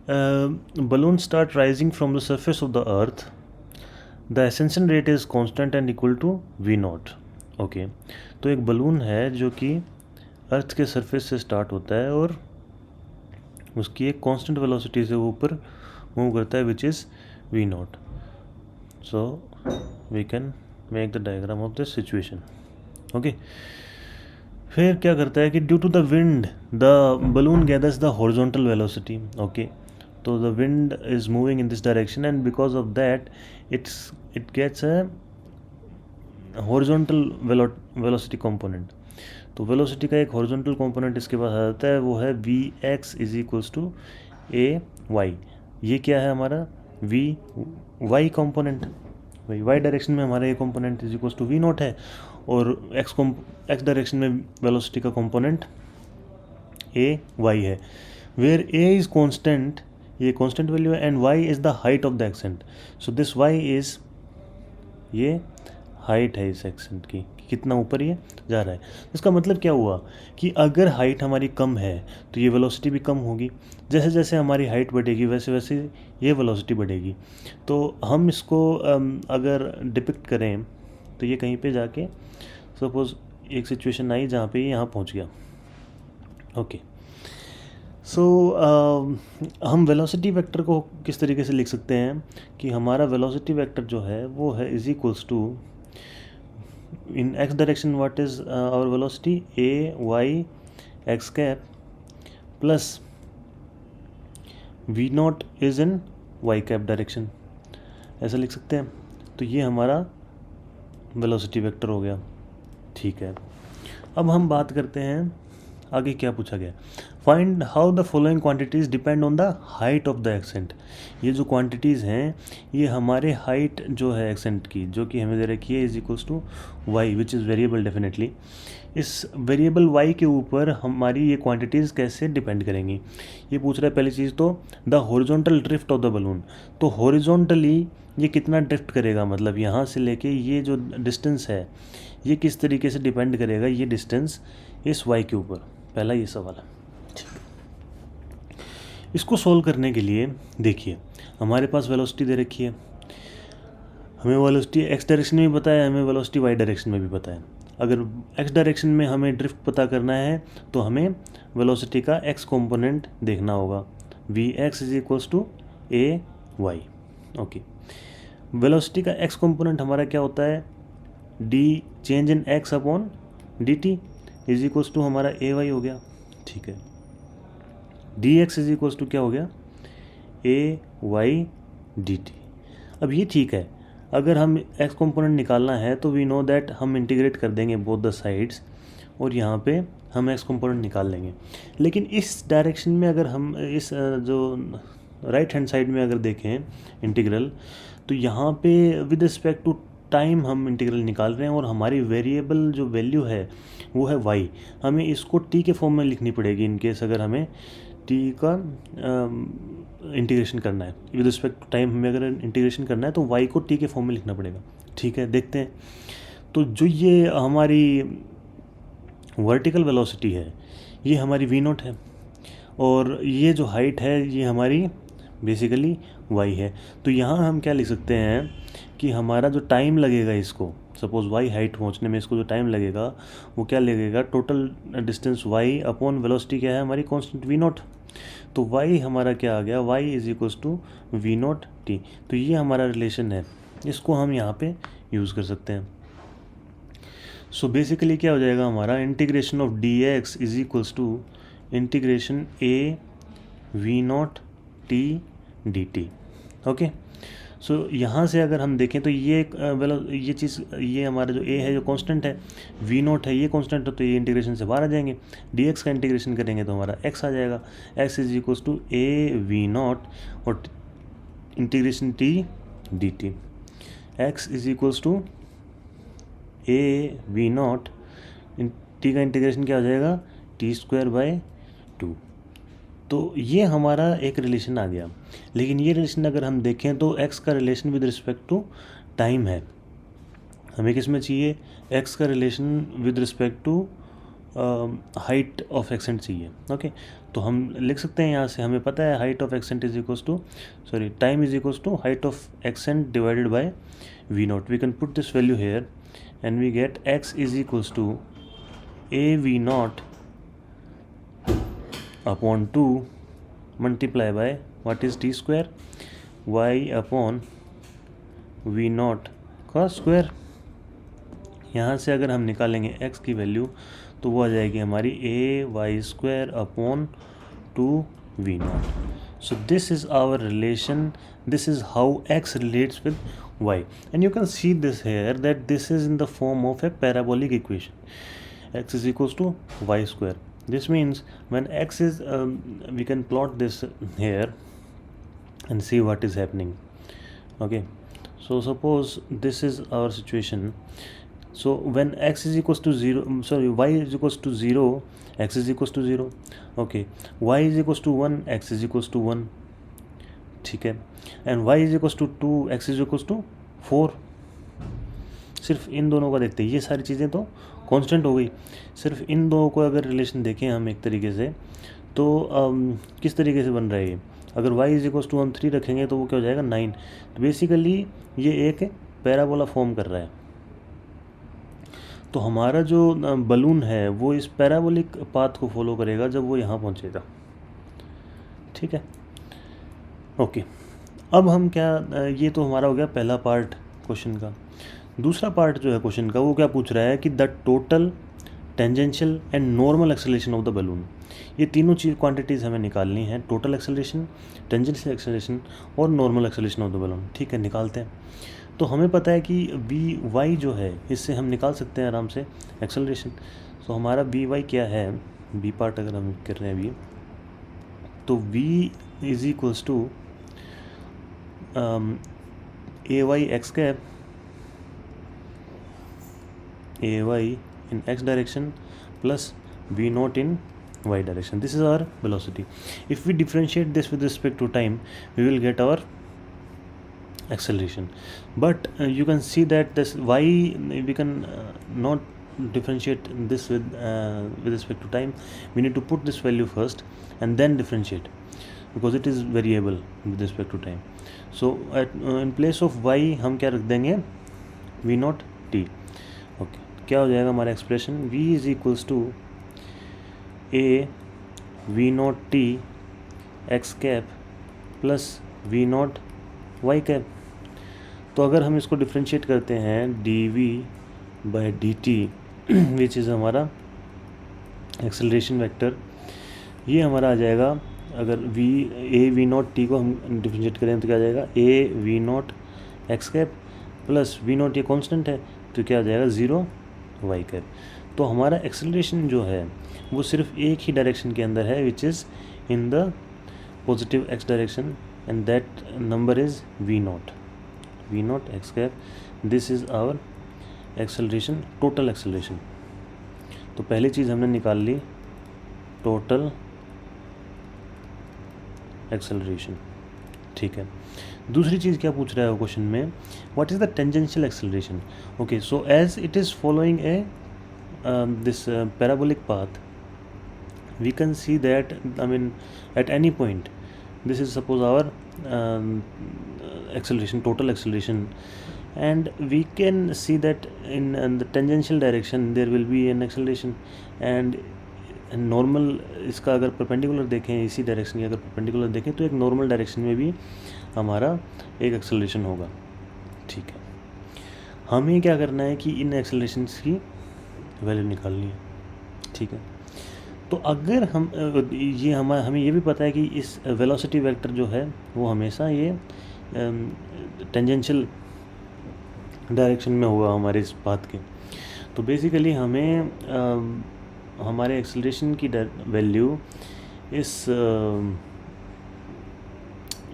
balloon start rising from the surface of the earth. The ascension rate is constant and equal to v not. Okay, तो एक balloon है जो कि अर्थ के surface से start होता है और उसकी एक कांस्टेंट वेलोसिटी से वो ऊपर मूव करता है which is v not. So we can make the diagram of this situation. Okay, फिर क्या करता है कि due to the wind the balloon gathers the horizontal velocity. Okay, तो the wind is moving in this direction and because of that it gets a horizontal velocity component. तो velocity का एक horizontal component इसके पास आ जाता है, वो है v x is equals to a y. ये क्या है हमारा वी वाई कंपोनेंट. भाई वाई डायरेक्शन में हमारा ये component is equals to v naught है और एक्स डायरेक्शन में वेलोसिटी का कंपोनेंट ए वाई है. वेयर ए इज़ कांस्टेंट, ये कांस्टेंट वैल्यू है, and y is the height of the ascent. So this y is, ये हाइट है इस एक्सेंट की, कितना ऊपर ये जा रहा है. इसका मतलब क्या हुआ कि अगर हाइट हमारी कम है तो ये वेलोसिटी भी कम होगी. जैसे जैसे हमारी हाइट बढ़ेगी वैसे वैसे ये वेलोसिटी बढ़ेगी. तो हम इसको अगर डिपिक्ट करें तो ये कहीं पे जाके सपोज एक सिचुएशन आई जहाँ पे ये यहाँ पहुँच गया. ओके, सो हम वेलोसिटी वेक्टर को किस तरीके से लिख सकते हैं कि हमारा वेलोसिटी वेक्टर जो है वो है is equals to, in x direction what is our velocity a y x cap plus v naught is in y cap direction. ऐसा लिख सकते हैं. तो ये हमारा वेलोसिटी वेक्टर हो गया. ठीक है, अब हम बात करते हैं आगे क्या पूछा गया. Find how the following quantities depend on the height of the accent. ये जो क्वांटिटीज़ हैं ये हमारे हाइट जो है एक्सेंट की, जो कि हमें दे रखी है is equals to y which is variable definitely. इस वेरिएबल वाई के ऊपर हमारी ये क्वांटिटीज़ कैसे डिपेंड करेंगी ये पूछ रहा है. पहली चीज़ तो the horizontal drift of the balloon. तो हॉरिजॉन्टली ये कितना ड्रिफ्ट करेगा, मतलब यहाँ से लेके ये जो डिस्टेंस है ये किस तरीके से डिपेंड करेगा ये डिस्टेंस इस वाई के ऊपर. पहला ये सवाल है. इसको सोल्व करने के लिए देखिए हमारे पास वेलोसिटी दे रखी है, हमें वेलोसिटी एक्स डायरेक्शन में भी पता है, हमें वेलोसिटी वाई डायरेक्शन में भी पता है. अगर एक्स डायरेक्शन में हमें ड्रिफ्ट पता करना है तो हमें वेलोसिटी का एक्स कंपोनेंट देखना होगा. V x is equals to a y. Okay, velocity का एक्स कंपोनेंट हमारा क्या होता है, d change in x upon d t is equals to हमारा ए वाई हो गया. ठीक है, d x is equals to क्या हो गया ए वाई डी टी. अब ये ठीक है, अगर हम एक्स कंपोनेंट निकालना है तो वी नो दैट हम इंटीग्रेट कर देंगे बोथ द साइड्स और यहाँ पे हम एक्स कंपोनेंट निकाल लेंगे. लेकिन इस डायरेक्शन में अगर हम इस जो राइट हैंड साइड में अगर देखें इंटीग्रल, तो यहाँ पे विद रिस्पेक्ट टू टाइम हम इंटीग्रल निकाल रहे हैं और हमारी वेरिएबल जो वैल्यू है वो है y. हमें इसको t के फॉर्म में लिखनी पड़ेगी इन केस अगर हमें t का इंटीग्रेशन करना है. विद रिस्पेक्ट टू टाइम हमें अगर इंटीग्रेशन करना है तो y को t के फॉर्म में लिखना पड़ेगा. ठीक है, देखते हैं. तो जो ये हमारी वर्टिकल वेलोसिटी है ये हमारी v नॉट है और ये जो हाइट है ये हमारी बेसिकली y है. तो यहाँ हम क्या लिख सकते हैं कि हमारा जो टाइम लगेगा इसको, सपोज y हाइट पहुँचने में इसको जो टाइम लगेगा वो क्या लगेगा, total distance y upon velocity क्या है हमारी कांस्टेंट v नॉट. तो y हमारा क्या आ गया, y is equals to v not t. तो ये हमारा रिलेशन है, इसको हम यहाँ पे यूज़ कर सकते हैं. सो बेसिकली क्या हो जाएगा हमारा, integration of d x is equals to integration a v not t d t. Okay, so यहाँ से अगर हम देखें तो ये ये चीज़, ये हमारा जो a है जो कांस्टेंट है, v नॉट है ये कांस्टेंट है, तो ये इंटीग्रेशन से बाहर आ जाएंगे. dx का इंटीग्रेशन करेंगे तो हमारा x आ जाएगा. x is equals to a v not और integration t d t. x is equals to a v not, t का इंटीग्रेशन क्या हो जाएगा टी स्क्वायर बाय 2. तो ये हमारा एक रिलेशन आ गया. लेकिन ये रिलेशन अगर हम देखें तो x का relation with respect to time है. हमें किस में चाहिए, x का relation with respect to height of ascent चाहिए. ओके, तो हम लिख सकते हैं यहाँ से, हमें पता है height of ascent is equals to time is equals to height of ascent divided by v naught. We can put this value here and we get x is equals to a v naught upon 2 multiply by what is t square y upon v naught का square. यहाँ से अगर हम निकालेंगे x की value तो वो आ जाएगी हमारी a y square upon 2 v not. So this is our relation, this is how x relates with y, and you can see this here that this is in the form of a parabolic equation. X is equals to y square. This means when x is we can plot this here and see what is happening. Okay, so suppose this is our situation. So when x is equals to 0, y is equals to 0, x is equals to 0. Okay, y is equals to 1, x is equals to 1. ठीक है, and y is equals to 2, x is equals to 4. सिर्फ इन दोनों का देखते हैं, ये सारी चीज़ें तो कांस्टेंट हो गई. सिर्फ इन दोनों को अगर रिलेशन देखें हम एक तरीके से तो किस तरीके से बन रहा है ये. अगर y इज इक्वल्स टू हम 3 रखेंगे तो वो क्या हो जाएगा 9. तो बेसिकली ये एक पैराबोला फॉर्म कर रहा है. तो हमारा जो बलून है वो इस पैराबोलिक पाथ को फॉलो करेगा जब वो यहाँ पहुँचेगा. ठीक है, ओके. अब हम क्या, ये तो हमारा हो गया पहला पार्ट क्वेश्चन का. दूसरा पार्ट जो है क्वेश्चन का वो क्या पूछ रहा है कि the total tangential and normal acceleration of the balloon. ये तीनों चीज़ क्वांटिटीज़ हमें निकालनी है, टोटल एक्सेलरेशन, टेंजेंशियल एक्सेलरेशन और normal acceleration of the balloon. ठीक है, निकालते हैं. तो हमें पता है कि वी वाई जो है इससे हम निकाल सकते हैं आराम से एक्सेलरेशन. तो हमारा वी वाई क्या है, बी पार्ट अगर हम कर रहे हैं अभी, तो v is equals to a y x cap, a y in x direction plus v naught in y direction. This is our velocity. If we differentiate this with respect to time, we will get our acceleration. But you can see that this y, we can not differentiate this with respect to time. We need to put this value first and then differentiate because it is variable with respect to time. So in place of y हम क्या रख देंगे, v naught t. Okay, क्या हो जाएगा हमारा expression, v is equals to a v not t x cap plus v naught y cap. तो अगर हम इसको डिफ्रेंशिएट करते हैं d v by d t which is हमारा एक्सेलरेशन वेक्टर, ये हमारा आ जाएगा. अगर ए वी नॉट टी को हम डिफ्रेंशिएट करें तो क्या आ जाएगा, a v naught x cap plus v naught, ये कॉन्स्टेंट है तो क्या आ जाएगा 0 वाई कैप. तो हमारा एक्सेलरेशन जो है वो सिर्फ एक ही डायरेक्शन के अंदर है which is in the positive x direction and that number is v naught x cap. This is our acceleration, total acceleration. तो पहली चीज़ हमने निकाल ली टोटल एक्सेलरेशन. ठीक है, दूसरी चीज़ क्या पूछ रहा है वो क्वेश्चन में, what is the tangential acceleration. Okay, so as it is following a this parabolic path, we can see that I mean at any point this is suppose our acceleration, total acceleration, and we can see that in the tangential direction there will be an acceleration and normal, इसका अगर perpendicular देखें, इसी direction की अगर perpendicular देखें तो एक normal direction में भी हमारा एक एक्सेलरेशन होगा. ठीक है, हमें क्या करना है कि इन एक्सेलरेशंस की वैल्यू निकालनी है. ठीक है, तो अगर हम ये हमें ये भी पता है कि इस वेलोसिटी वेक्टर जो है वो हमेशा ये टेंजेंशियल डायरेक्शन में होगा हमारे इस पाथ के. तो बेसिकली हमें हमारे एक्सेलरेशन की वैल्यू इस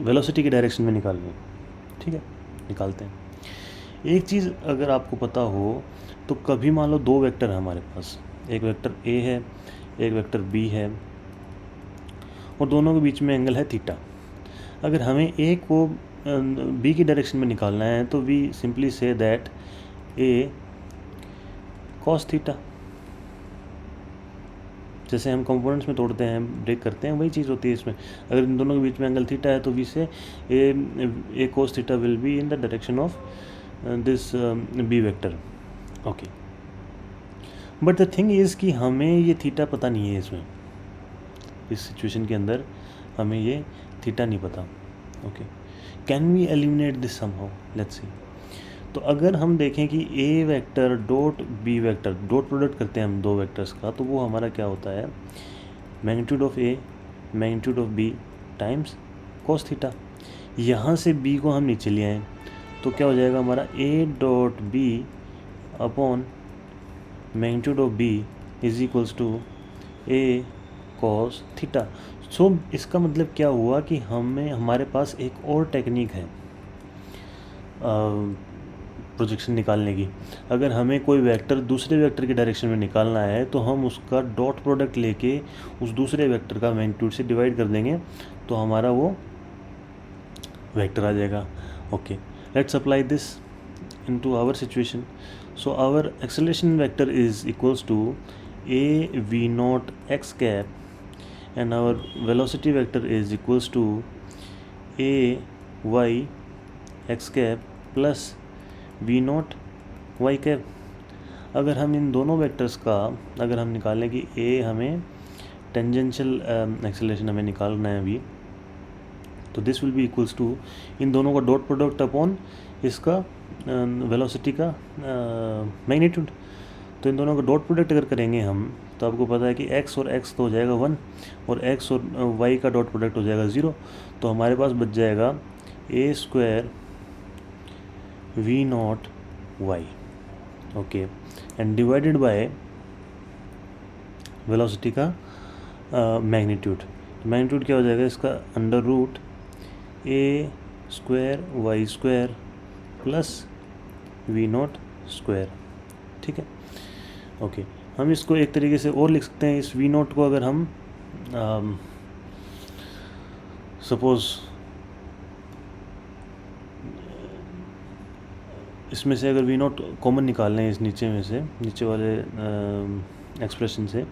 वेलोसिटी की डायरेक्शन में निकालनी है. ठीक है, निकालते हैं. एक चीज़ अगर आपको पता हो तो कभी मान लो दो वेक्टर है हमारे पास, एक वेक्टर ए है, एक वेक्टर बी है, और दोनों के बीच में एंगल है थीटा. अगर हमें ए को बी की डायरेक्शन में निकालना है तो we simply say that a cos theta. जैसे हम कंपोनेंट्स में तोड़ते हैं, ब्रेक करते हैं, वही चीज़ होती है इसमें। अगर इन दोनों के बीच में एंगल थीटा है तो we say a cos theta will be in the direction of this b vector. Okay, but the thing is कि हमें ये थीटा पता नहीं है इसमें, इस सिचुएशन के अंदर हमें ये थीटा नहीं पता। Okay, can we eliminate this somehow, let's see. तो अगर हम देखें कि a vector dot b vector, dot product करते हैं हम दो वेक्टर्स का, तो वो हमारा क्या होता है, magnitude of a magnitude of b times cos theta. यहाँ से बी को हम नीचे ले आए तो क्या हो जाएगा हमारा, a dot b upon magnitude of b is equals to a cos theta. So इसका मतलब क्या हुआ कि हमारे पास एक और टेक्निक है प्रोजेक्शन निकालने की। अगर हमें कोई वेक्टर दूसरे वेक्टर की डायरेक्शन में निकालना है तो हम उसका डॉट प्रोडक्ट लेके उस दूसरे वेक्टर का मैग्नीट्यूड से डिवाइड कर देंगे तो हमारा वो वेक्टर आ जाएगा। Okay, let's apply this into our situation. So our acceleration vector is equals to a v naught x cap and our velocity vector is equals to a y x cap plus v naught y cap। अगर हम इन दोनों vectors का अगर हम निकालें कि a हमें tangential acceleration हमें निकालना है अभी, तो this will be equals to इन दोनों का डॉट प्रोडक्ट अपॉन इसका वेलोसिटी का मैग्नीट्यूड। तो इन दोनों का डॉट प्रोडक्ट अगर करेंगे हम तो आपको पता है कि x और x तो हो जाएगा 1 और x और y का डॉट प्रोडक्ट हो जाएगा 0। तो हमारे पास बच जाएगा a square v naught y, okay, and divided by velocity का मैग्नीट्यूड। मैग्नीट्यूड क्या हो जाएगा इसका, under root a square y square plus v naught square. ठीक है, ओके, हम इसको एक तरीके से और लिख सकते हैं। इस वी नोट को अगर हम सपोज इसमें से अगर वी नोट कॉमन निकाल लें इस नीचे में से, नीचे वाले एक्सप्रेशन से,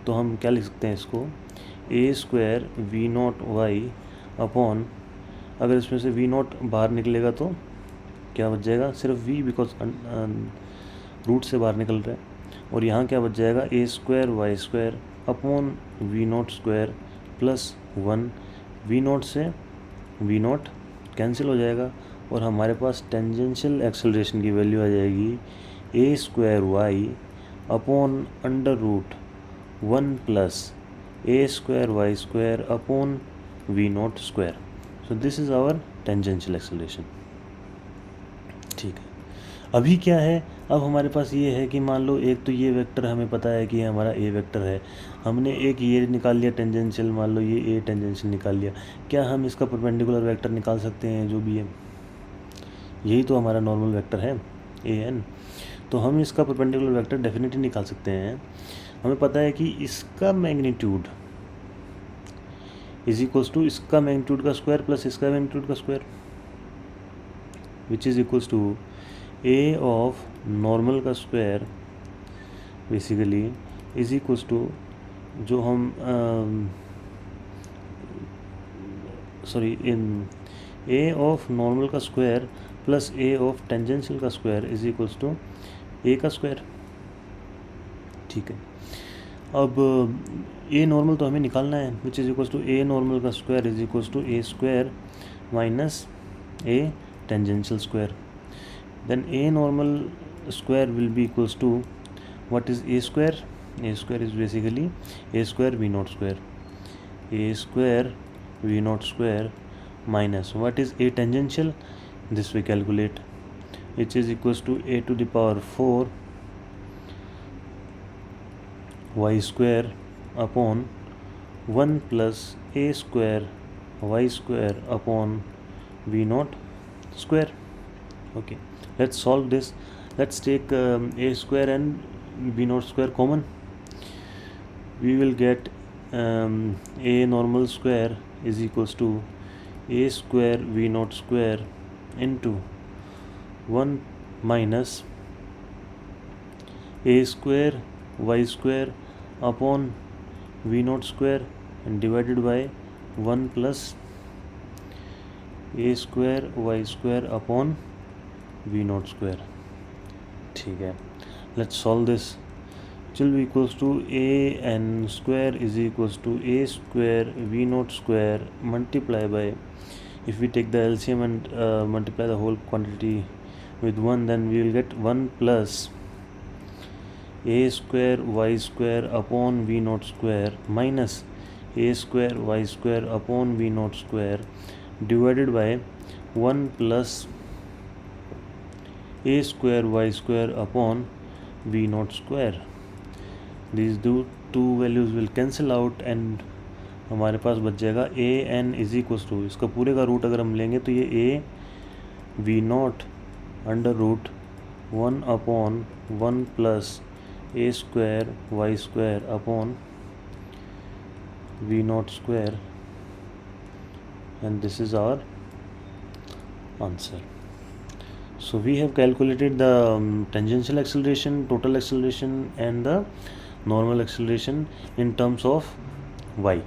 तो हम क्या लिख सकते हैं इसको, a square v not y upon, अगर इसमें से वी नोट बाहर निकलेगा तो क्या बच जाएगा, सिर्फ वी, बिकॉज रूट से बाहर निकल रहा है, और यहाँ क्या बच जाएगा, a square y square upon v not square plus 1। V not से वी नोट कैंसिल हो जाएगा और हमारे पास टेंजेंशियल एक्सेलरेशन की वैल्यू आ जाएगी a square y upon under root 1 plus a square y square upon v not square. So this is our tangential acceleration. ठीक है, अभी क्या है, अब हमारे पास ये है कि मान लो एक तो ये वेक्टर हमें पता है कि ये हमारा ए वेक्टर है, हमने एक ये निकाल लिया टेंजेंशियल, मान लो ये ए टेंजेंशियल निकाल लिया, क्या हम इसका परपेंडिकुलर वेक्टर निकाल सकते हैं जो भी है, यही तो हमारा नॉर्मल वेक्टर है ए एन, तो हम इसका परपेंडिकुलर वेक्टर डेफिनेटली निकाल सकते हैं। हमें पता है कि इसका मैग्नीट्यूड इज इक्वल्स टू इसका मैग्नीट्यूड का स्क्वायर प्लस इसका मैग्नीट्यूड का square, which is equals to a of normal का square basically is equals to जो हम इन ए ऑफ नॉर्मल का square plus a of tangential का square is equals to a का स्क्वायर। ठीक है, अब ए नॉर्मल तो हमें निकालना है, which is equals to a normal का square is equals to a square minus a tangential square. Then a normal square will be equals to what is a square? A square is basically a square v naught square. A square v naught square minus what is a tangential? This we calculate, which is equals to a to the power 4 y square upon 1 plus a square y square upon v naught square. Okay, let's solve this. Let's take a square and b naught square common. We will get a normal square is equals to a square v naught square into 1 minus a square y square upon v naught square and divided by 1 plus a square y square upon v naught square. ठीक है, let's solve this. Which will be equals to a n square is equals to a square v naught square multiply by, if we take the LCM and multiply the whole quantity with 1, then we will get 1 plus a square y square upon v naught square minus a square y square upon v naught square divided by 1 plus a square y square upon v naught square. These two values will cancel out and हमारे पास बच जाएगा a n is equals to, इसका पूरे का root अगर हम लेंगे तो ये a v naught under root 1 upon 1 plus a square y square upon v naught square, and this is our answer. So we have calculated the tangential acceleration, total acceleration and the normal acceleration in terms of y.